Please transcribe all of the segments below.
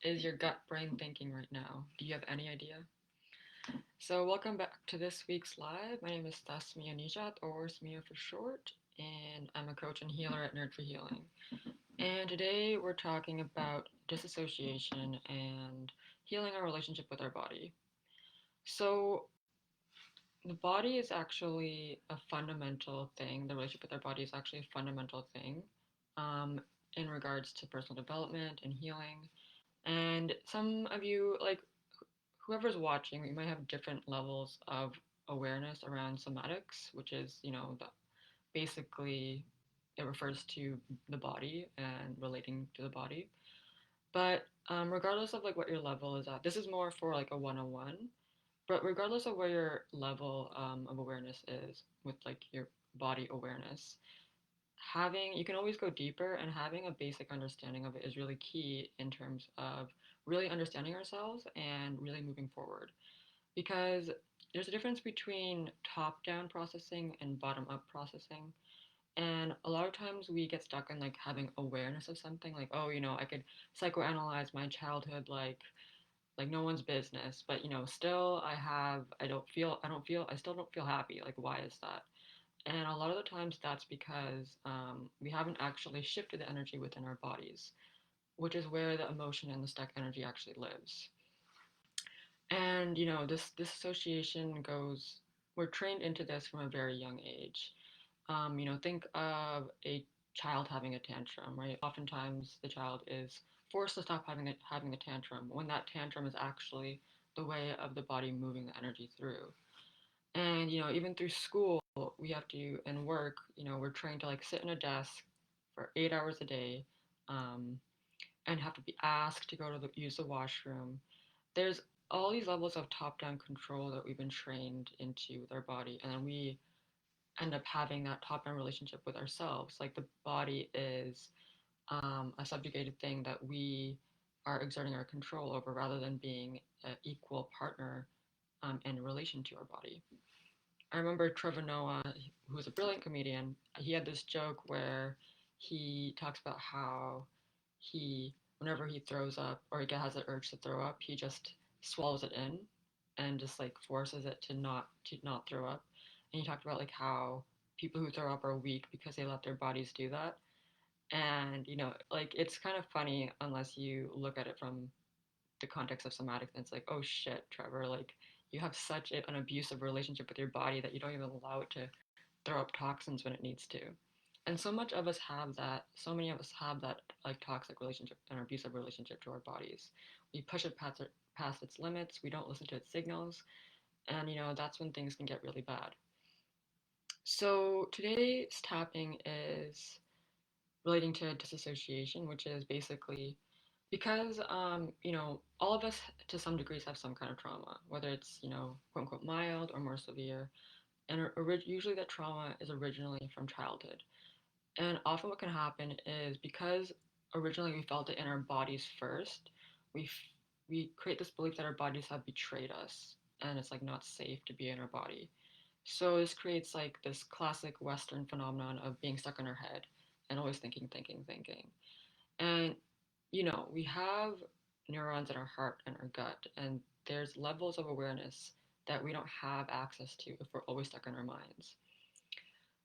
is your gut brain thinking right now? Do you have any idea? So, welcome back to this week's live. My name is Tasmia Nijat, or Smia for short, and I'm a coach and healer at Nerd for Healing. And today we're talking about disassociation and healing our relationship with our body. So, the body is actually a fundamental thing. The relationship with our body is actually a fundamental thing um, in regards to personal development and healing. And some of you, like whoever's watching, you might have different levels of awareness around somatics, which is, basically it refers to the body and relating to the body. But regardless of like what your level is at, this is more for like a one-on-one. But regardless of where your level of awareness is with like your body awareness, having you can always go deeper, and having a basic understanding of it is really key in terms of really understanding ourselves and really moving forward, because there's a difference between top down processing and bottom up processing. And a lot of times we get stuck in like having awareness of something, like, oh, I could psychoanalyze my childhood like no one's business, but still I still don't feel happy. Like, why is that? And a lot of the times that's because we haven't actually shifted the energy within our bodies, which is where the emotion and the stuck energy actually lives. And this association goes. We're trained into this from a very young age. Think of a child having a tantrum, right? Oftentimes the child is forced to stop having the tantrum when that tantrum is actually the way of the body moving the energy through. And even through school, we have to and work. We're trained to like sit in a desk for 8 hours a day, um, and have to be asked to go to use the washroom. There's all these levels of top-down control that we've been trained into with our body, and then we end up having that top-down relationship with ourselves. Like the body is a subjugated thing that we are exerting our control over, rather than being an equal partner in relation to our body. I remember Trevor Noah, who was a brilliant comedian. He had this joke where he talks about how whenever he throws up or he has an urge to throw up, he just swallows it in and just like forces it to not throw up. And he talked about like how people who throw up are weak because they let their bodies do that. And like it's kind of funny unless you look at it from the context of somatic, then it's like, oh shit, Trevor, like you have such an abusive relationship with your body that you don't even allow it to throw up toxins when it needs to. And so much of us have that. So many of us have that like toxic relationship and abusive relationship to our bodies. We push it past its limits. We don't listen to its signals, and that's when things can get really bad. So today's tapping is relating to disassociation, which is basically because all of us to some degrees have some kind of trauma, whether it's quote unquote mild or more severe, and usually that trauma is originally from childhood. And often what can happen is because originally we felt it in our bodies first, we create this belief that our bodies have betrayed us, and it's like not safe to be in our body. So this creates like this classic Western phenomenon of being stuck in our head and always thinking, thinking, thinking. And we have neurons in our heart and our gut, and there's levels of awareness that we don't have access to if we're always stuck in our minds.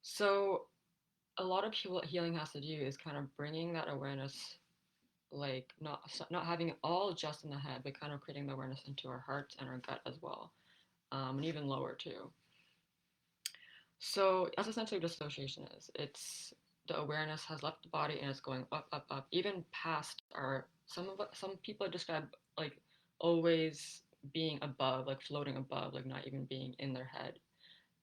So a lot of healing has to do is kind of bringing that awareness, like not having it all just in the head, but kind of creating the awareness into our hearts and our gut as well, and even lower too. So that's essentially what dissociation is. It's the awareness has left the body and it's going up, up, up, even past our. Some people describe like always being above, like floating above, like not even being in their head,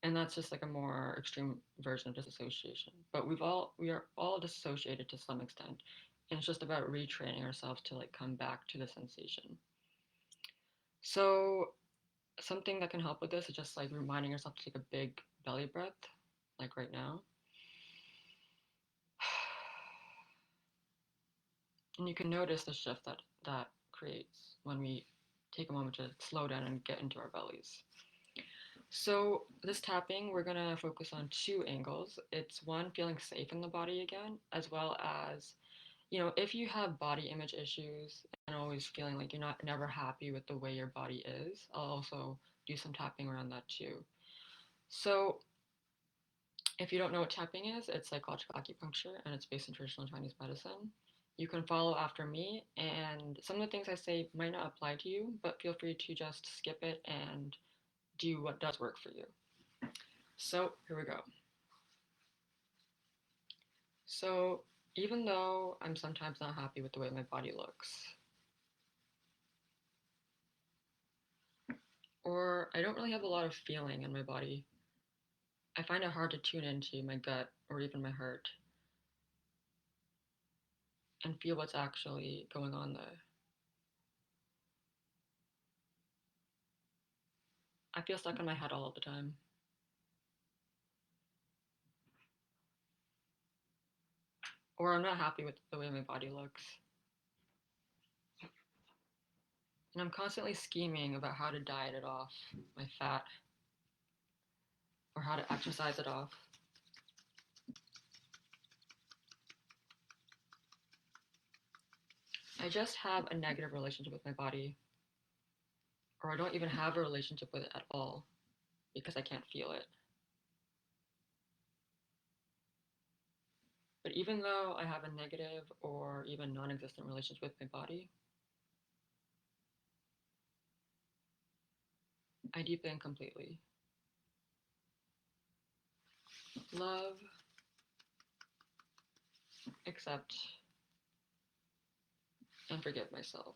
and that's just like a more extreme version of disassociation. But we are all dissociated to some extent, and it's just about retraining ourselves to like come back to the sensation. So something that can help with this is just like reminding yourself to take a big belly breath, like right now. And you can notice the shift that creates when we take a moment to slow down and get into our bellies. So this tapping, we're gonna focus on two angles. It's one, feeling safe in the body again, as well as, if you have body image issues and always feeling like you're not never happy with the way your body is, I'll also do some tapping around that too. So, if you don't know what tapping is, it's psychological acupuncture and it's based in traditional Chinese medicine. You can follow after me, and some of the things I say might not apply to you, but feel free to just skip it and do what does work for you. So, here we go. So, even though I'm sometimes not happy with the way my body looks, or I don't really have a lot of feeling in my body, I find it hard to tune into my gut or even my heart and feel what's actually going on there. I feel stuck in my head all of the time. Or I'm not happy with the way my body looks. And I'm constantly scheming about how to diet it off, my fat, or how to exercise it off. I just have a negative relationship with my body, or I don't even have a relationship with it at all because I can't feel it. But even though I have a negative or even non existent relationship with my body, I deeply and completely love, accept, and forgive myself.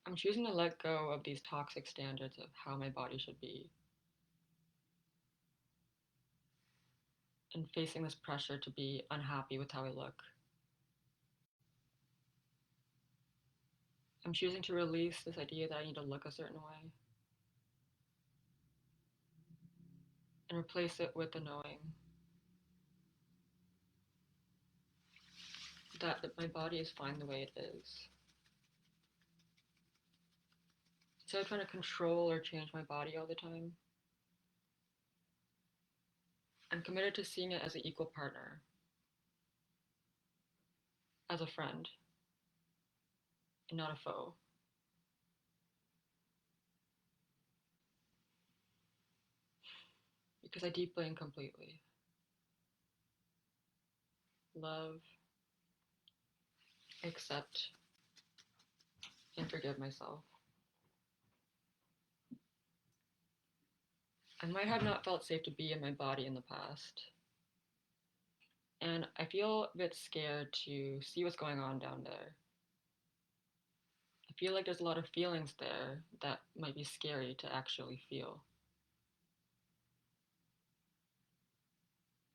I'm choosing to let go of these toxic standards of how my body should be and facing this pressure to be unhappy with how I look. I'm choosing to release this idea that I need to look a certain way and replace it with the knowing that my body is fine the way it is. Instead of trying to control or change my body all the time, I'm committed to seeing it as an equal partner, as a friend, and not a foe. Because I deeply and completely love, accept, and forgive myself. I might have not felt safe to be in my body in the past, and I feel a bit scared to see what's going on down there. I feel like there's a lot of feelings there that might be scary to actually feel.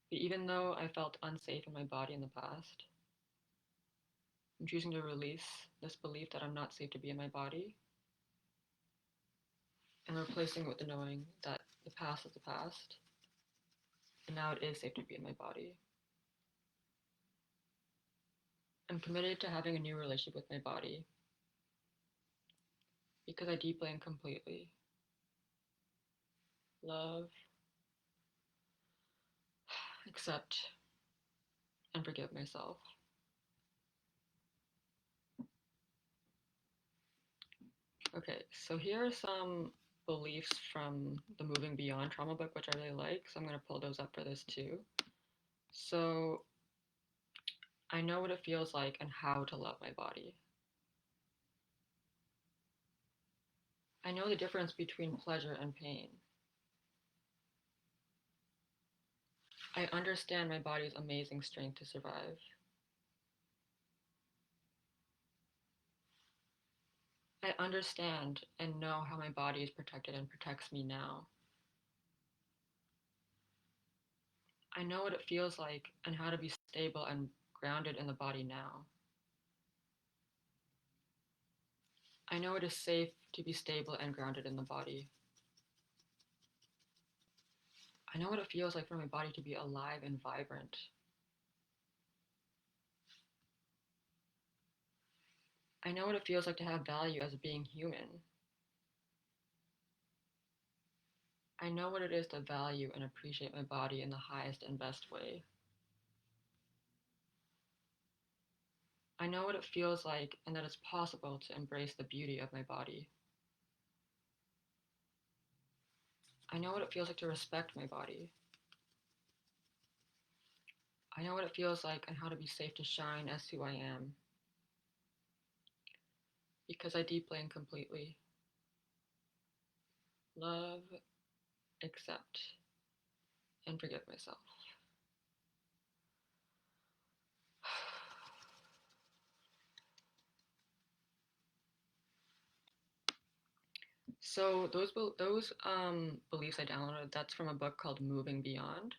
But even though I felt unsafe in my body in the past, I'm choosing to release this belief that I'm not safe to be in my body and replacing it with the knowing that the past is the past and now it is safe to be in my body. I'm committed to having a new relationship with my body because I deeply and completely love, accept, and forgive myself. Okay, so here are some beliefs from the Moving Beyond Trauma book, which I really like. So I'm going to pull those up for this too. So I know what it feels like and how to love my body. I know the difference between pleasure and pain. I understand my body's amazing strength to survive. I understand and know how my body is protected and protects me now. I know what it feels like and how to be stable and grounded in the body now. I know it is safe to be stable and grounded in the body. I know what it feels like for my body to be alive and vibrant. I know what it feels like to have value as being human. I know what it is to value and appreciate my body in the highest and best way. I know what it feels like and that it's possible to embrace the beauty of my body. I know what it feels like to respect my body. I know what it feels like and how to be safe to shine as who I am, because I deeply and completely love, accept, and forgive myself. So those beliefs I downloaded, that's from a book called Moving Beyond,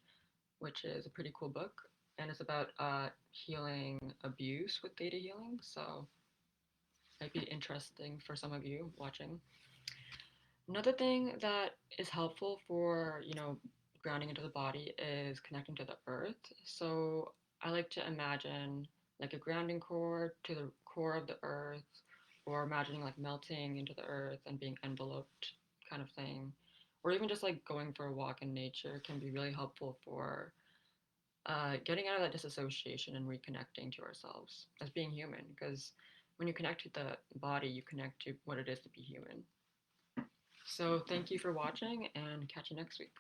which is a pretty cool book, and it's about healing abuse with theta healing. So might be interesting for some of you watching. Another thing that is helpful for, grounding into the body is connecting to the earth. So I like to imagine like a grounding cord to the core of the earth, or imagining like melting into the earth and being enveloped kind of thing. Or even just like going for a walk in nature can be really helpful for getting out of that disassociation and reconnecting to ourselves as being human. Because when you connect to the body, you connect to what it is to be human. So thank you for watching and catch you next week.